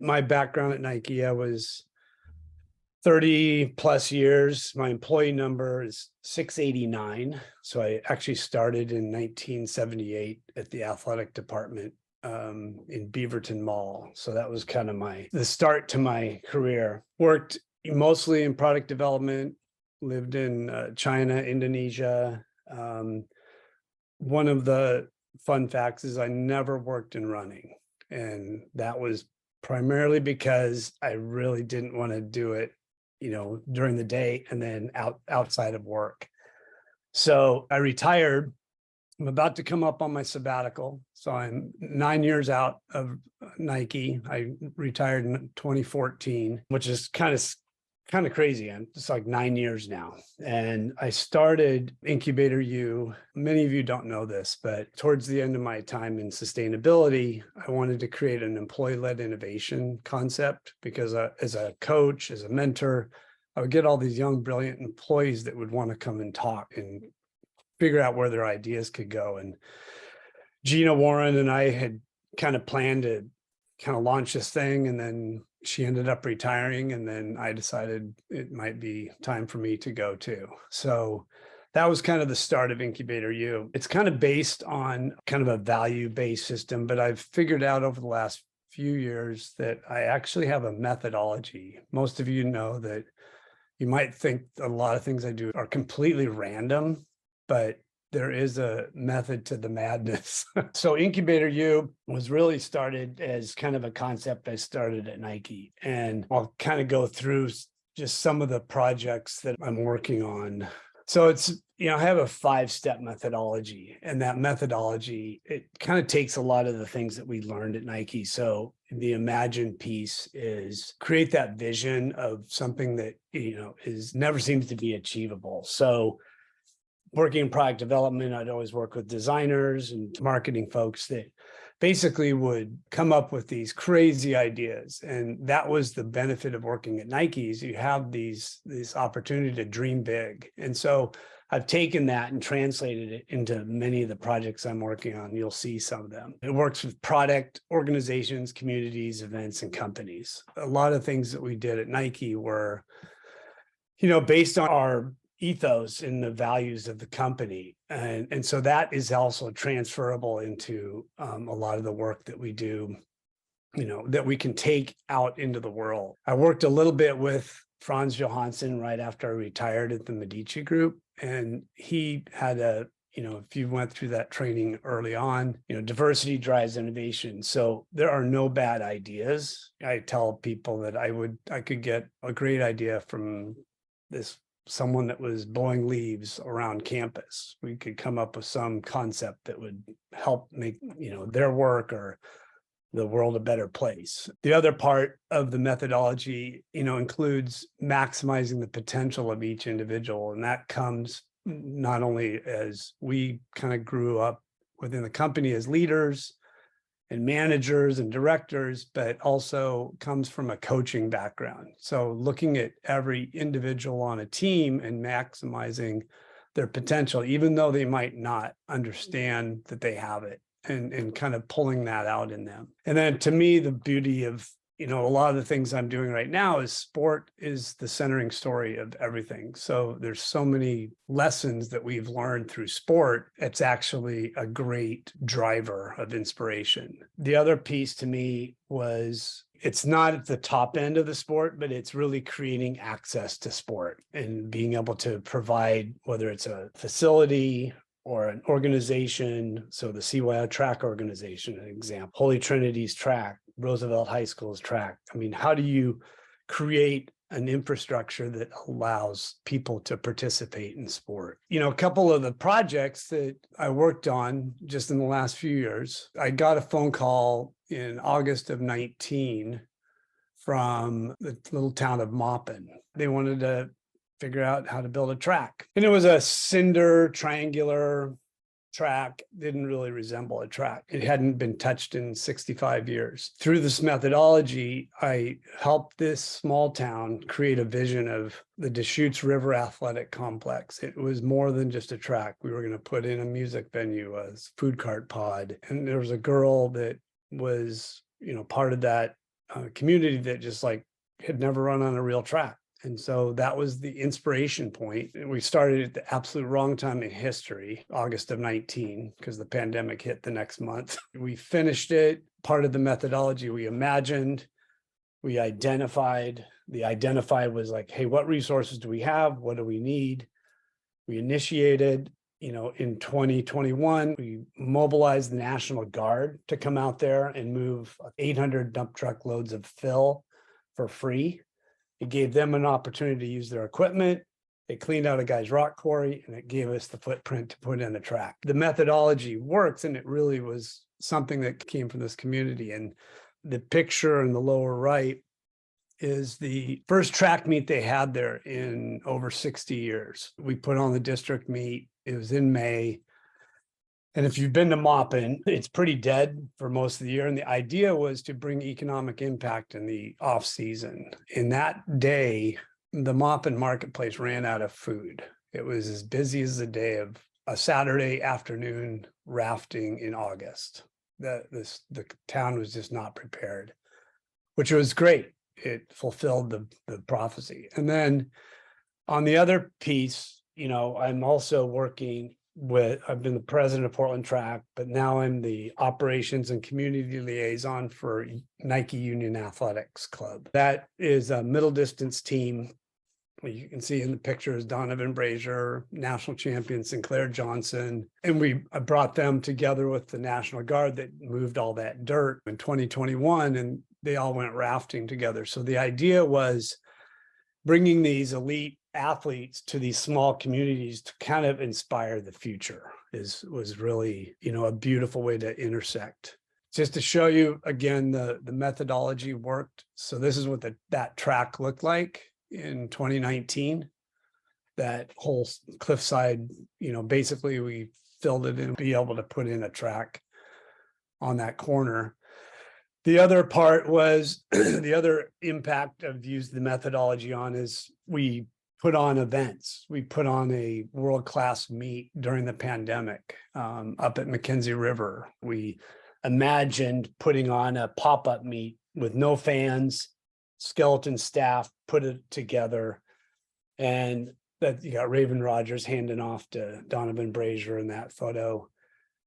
my background at Nike, I was 30 plus years. My employee number is 689. So I actually started in 1978 at the athletic department in Beaverton Mall. So that was kind of the start to my career. Worked mostly in product development, lived in China, Indonesia. One of the fun facts is I never worked in running. And that was primarily because I really didn't want to do it, during the day and then outside of work. So I retired. I'm about to come up on my sabbatical. So I'm 9 years out of Nike. I retired in 2014, which is kind of crazy. It's like 9 years now. And I started IncubatorU. Many of you don't know this, but towards the end of my time in sustainability, I wanted to create an employee-led innovation concept because as a coach, as a mentor, I would get all these young, brilliant employees that would want to come and talk and figure out where their ideas could go. And Gina Warren and I had kind of planned to kind of launch this thing, and then she ended up retiring, and then I decided it might be time for me to go too. So that was kind of the start of IncubatorU. It's kind of based on kind of a value-based system, but I've figured out over the last few years that I actually have a methodology. Most of you know that you might think a lot of things I do are completely random, but there is a method to the madness. So IncubatorU was really started as kind of a concept I started at Nike. And I'll kind of go through just some of the projects that I'm working on. So it's, I have a 5-step methodology, and that methodology, it kind of takes a lot of the things that we learned at Nike. So the imagine piece is create that vision of something that, never seems to be achievable. So working in product development, I'd always work with designers and marketing folks that basically would come up with these crazy ideas. And that was the benefit of working at Nike, is you have this opportunity to dream big. And so I've taken that and translated it into many of the projects I'm working on. You'll see some of them. It works with product, organizations, communities, events, and companies. A lot of things that we did at Nike were, based on our ethos and the values of the company. And so that is also transferable into a lot of the work that we do, that we can take out into the world. I worked a little bit with Franz Johansson right after I retired at the Medici Group. And he had if you went through that training early on, diversity drives innovation. So there are no bad ideas. I tell people that I could get a great idea from someone that was blowing leaves around campus. We could come up with some concept that would help make, their work or the world a better place. The other part of the methodology, includes maximizing the potential of each individual. And that comes not only as we kind of grew up within the company as leaders and managers and directors, but also comes from a coaching background. So looking at every individual on a team and maximizing their potential, even though they might not understand that they have it, and kind of pulling that out in them. And then to me, the beauty of, a lot of the things I'm doing right now is sport is the centering story of everything. So there's so many lessons that we've learned through sport. It's actually a great driver of inspiration. The other piece to me was, it's not at the top end of the sport, but it's really creating access to sport and being able to provide, whether it's a facility or an organization. So the CYO track organization, an example, Holy Trinity's track, Roosevelt High School's track. I mean, how do you create an infrastructure that allows people to participate in sport? A couple of the projects that I worked on just in the last few years, I got a phone call in August of 19 from the little town of Maupin. They wanted to figure out how to build a track. And it was a cinder triangular track, didn't really resemble a track. It hadn't been touched in 65 years. Through this methodology, I helped this small town create a vision of the Deschutes River Athletic Complex. It was more than just a track. We were going to put in a music venue, a food cart pod. And there was a girl that was, part of that community that just like had never run on a real track. And so that was the inspiration point. We started at the absolute wrong time in history, August of 19, because the pandemic hit the next month. We finished it. Part of the methodology we imagined, we identified. The identified was like, hey, what resources do we have? What do we need? We initiated, in 2021, we mobilized the National Guard to come out there and move 800 dump truck loads of fill for free. It gave them an opportunity to use their equipment. It cleaned out a guy's rock quarry, and it gave us the footprint to put in the track. The methodology works, and it really was something that came from this community. And the picture in the lower right is the first track meet they had there in over 60 years. We put on the district meet. It was in May. And if you've been to Maupin, it's pretty dead for most of the year. And the idea was to bring economic impact in the off season. In that day, the Maupin marketplace ran out of food. It was as busy as the day of a Saturday afternoon rafting in August. The town was just not prepared, which was great. It fulfilled the prophecy. And then on the other piece, I'm also working I've been the president of Portland Track, but now I'm the operations and community liaison for Nike Union Athletics Club. That is a middle distance team. You can see in the pictures, Donovan Brazier, national champion Sinclair Johnson. And I brought them together with the National Guard that moved all that dirt in 2021, and they all went rafting together. So the idea was bringing these elite athletes to these small communities to kind of inspire the future was really, a beautiful way to intersect. Just to show you again, the methodology worked. So this is what that track looked like in 2019. That whole cliffside, basically we filled it in, be able to put in a track on that corner. The other part was the other impact I've used the methodology on is we put on events. We put on a world-class meet during the pandemic up at Mackenzie River. We imagined putting on a pop-up meet with no fans, skeleton staff, put it together. And that you got Raven Rogers handing off to Donovan Brazier in that photo.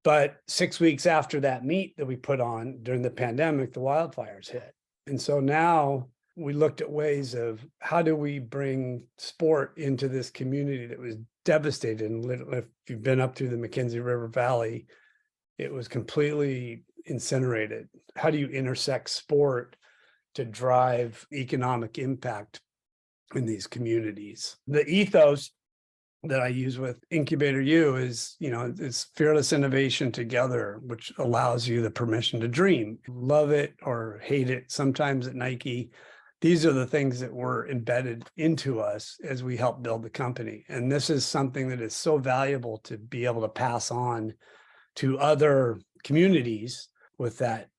But 6 weeks after that meet that we put on during the pandemic, the wildfires hit. And so now we looked at ways of how do we bring sport into this community that was devastated. And if you've been up through the Mackenzie River Valley, it was completely incinerated. How do you intersect sport to drive economic impact in these communities? The ethos that I use with IncubatorU is, it's fearless innovation together, which allows you the permission to dream. Love it or hate it. Sometimes at Nike, these are the things that were embedded into us as we help build the company. And this is something that is so valuable to be able to pass on to other communities with that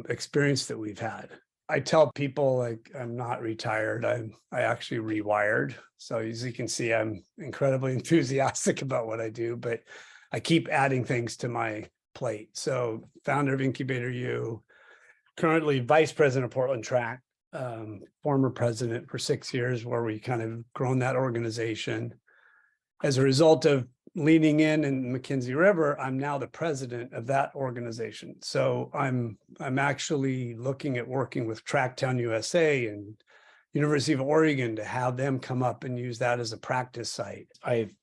experience that we've had. I tell people like I'm not retired. I actually rewired. So as you can see, I'm incredibly enthusiastic about what I do, but I keep adding things to my plate. So founder of IncubatorU, currently vice president of Portland Track, former president for 6 years, where we kind of grown that organization. As a result of leaning in Mackenzie River, I'm now the president of that organization. So I'm actually looking at working with Tracktown USA and University of Oregon to have them come up and use that as a practice site. I've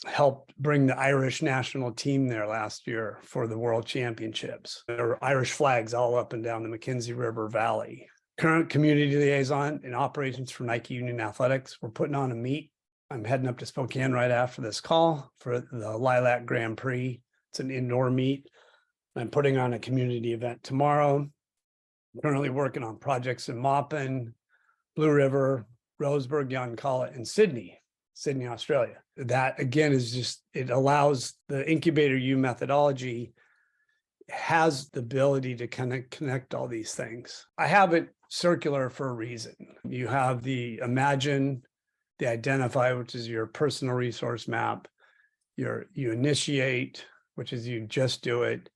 helped bring the Irish national team there last year for the World Championships. There are Irish flags all up and down the Mackenzie River Valley. Current community liaison in operations for Nike Union Athletics. We're putting on a meet. I'm heading up to Spokane right after this call for the Lilac Grand Prix. It's an indoor meet. I'm putting on a community event tomorrow. I'm currently working on projects in Maupin, Blue River, Roseburg, Yonkawa, and Sydney, Australia. That again is just, it allows the IncubatorU methodology has the ability to kind of connect all these things. I have it circular for a reason. You have the imagine, the identify, which is your personal resource map. You initiate, which is you just do it.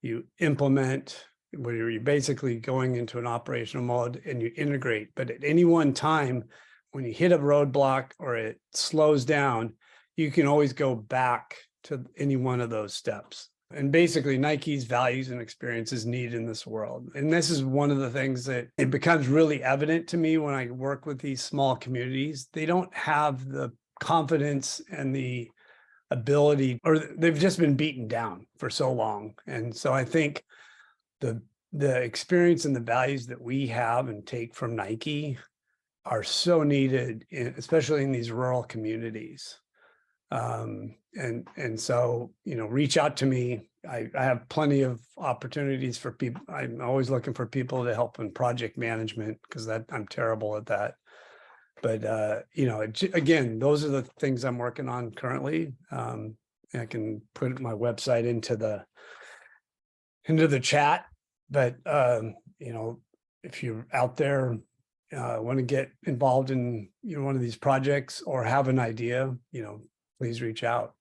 You implement, where you're basically going into an operational mode and you integrate. But at any one time, when you hit a roadblock or it slows down, you can always go back to any one of those steps. And basically Nike's values and experiences needed in this world. And this is one of the things that it becomes really evident to me when I work with these small communities. They don't have the confidence and the ability, or they've just been beaten down for so long. And so I think the experience and the values that we have and take from Nike are so needed, especially in these rural communities. And so, you know, reach out to me. I have plenty of opportunities for people. I'm always looking for people to help in project management, because I'm terrible at that. But, you know, again, those are the things I'm working on currently. I can put my website into the chat, but, you know, if you're out there, want to get involved in, you know, one of these projects or have an idea, you know, please reach out.